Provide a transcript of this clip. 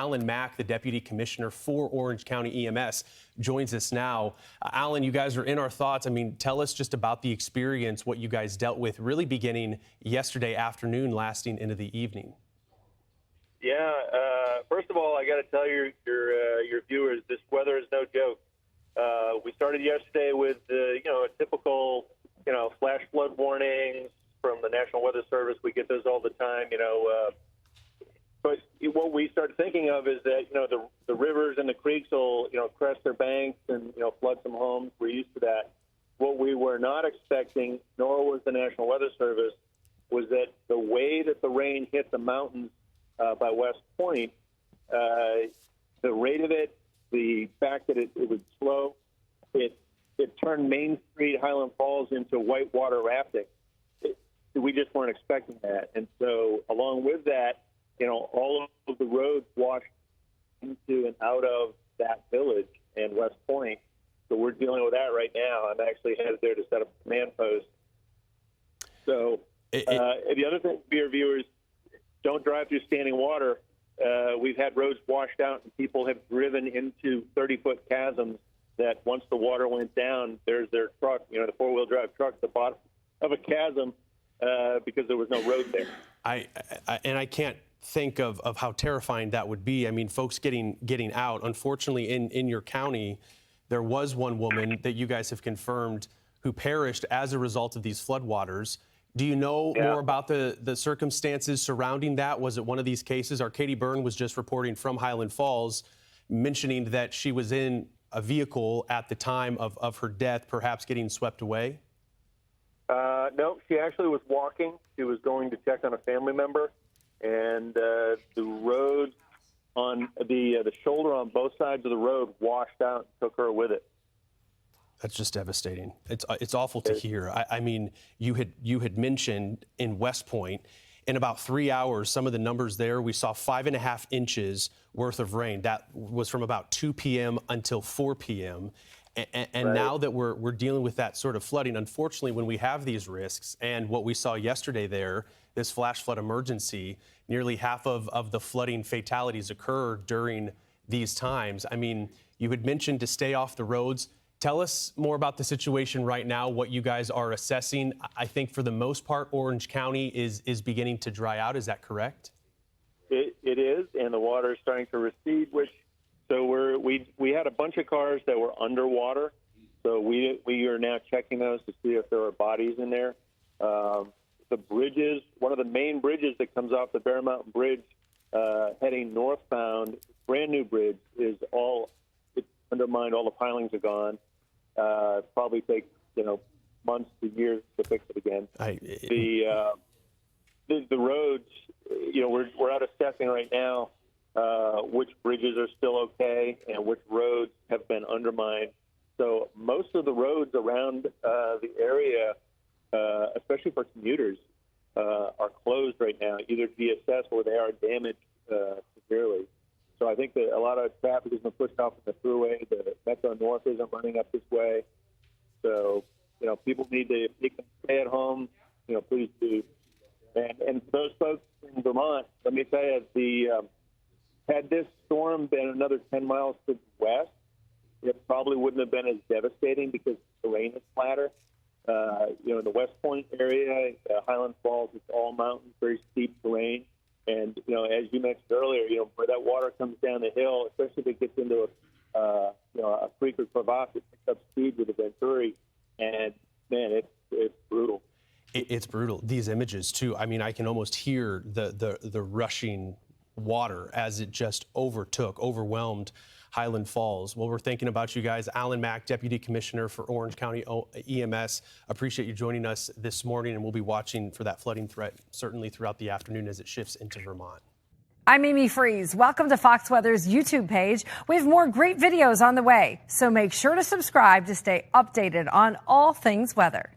Alan Mack, the Deputy Commissioner for Orange County EMS, joins us now. Alan, you guys are in our thoughts. I mean, tell us just about the experience, what you guys dealt with, really beginning yesterday afternoon, lasting into the evening. Yeah, first of all, I got to tell your viewers, this weather is no joke. We started yesterday with a typical flash flood warnings from the National Weather Service. We get those all the time, but what we started thinking of is that the rivers and the creeks will crest their banks and flood some homes. We're used to that. What we were not expecting, nor was the National Weather Service, was that the way that the rain hit the mountains by West Point, the rate of it, the fact that it was slow, it turned Main Street, Highland Falls into whitewater rafting. We just weren't expecting that. And so along with that, all of the roads washed into and out of that village and West Point. So we're dealing with that right now. I'm actually headed there to set up a command post. So the other thing for your viewers, don't drive through standing water. We've had roads washed out and people have driven into 30-foot chasms that once the water went down, there's their truck, the four-wheel drive truck at the bottom of a chasm because there was no road there. I can't think of how terrifying that would be. I mean, folks getting out. Unfortunately, in your county, there was one woman that you guys have confirmed who perished as a result of these floodwaters. Do you know more about the circumstances surrounding that? Was it one of these cases? Our Katie Byrne was just reporting from Highland Falls, mentioning that she was in a vehicle at the time of her death, perhaps getting swept away? No, she actually was walking. She was going to check on a family member, and the road on the shoulder on both sides of the road washed out and took her with it. That's just devastating. It's awful to hear. I mean, you had mentioned in West Point, in about 3 hours, some of the numbers there, we saw 5.5 inches worth of rain. That was from about 2 p.m. until 4 p.m. And right. Now that we're dealing with that sort of flooding, unfortunately, when we have these risks and what we saw yesterday there, this flash flood emergency, nearly half of the flooding fatalities occur during these times. I mean, you had mentioned to stay off the roads. Tell us more about the situation right now, what you guys are assessing. I think for the most part, Orange County is beginning to dry out. Is that correct? It is, and the water is starting to recede, so we had a bunch of cars that were underwater. So we are now checking those to see if there are bodies in there. The bridges, one of the main bridges that comes off the Bear Mountain Bridge heading northbound, brand new bridge, is it's undermined. All the pilings are gone. Probably take months to years to fix it again. The roads, we're out assessing right now which bridges are still okay and which roads have been undermined. So most of the roads around the area, especially for commuters, are closed right now, either to be assessed or they are damaged severely. So I think that a lot of traffic has been pushed off the thruway. The Metro North isn't running up this way. So, people need to, if they can stay at home, please do. And for those folks in Vermont, let me tell you, had this storm been another 10 miles to the west, it probably wouldn't have been as devastating because the terrain is flatter. In the West Point area, Highland Falls, it's all mountains, very steep terrain. And, as you mentioned earlier, where that water comes down the hill, especially if it gets into a creek or crevasse, it picks up speed with the Venturi. And, man, it's brutal. It's brutal. These images, too. I mean, I can almost hear the rushing water as it just overwhelmed Highland Falls. Well, we're thinking about you guys. Alan Mack, Deputy Commissioner for Orange County EMS. Appreciate you joining us this morning, and we'll be watching for that flooding threat certainly throughout the afternoon as it shifts into Vermont. I'm Amy Freeze. Welcome to Fox Weather's YouTube page. We have more great videos on the way, so make sure to subscribe to stay updated on all things weather.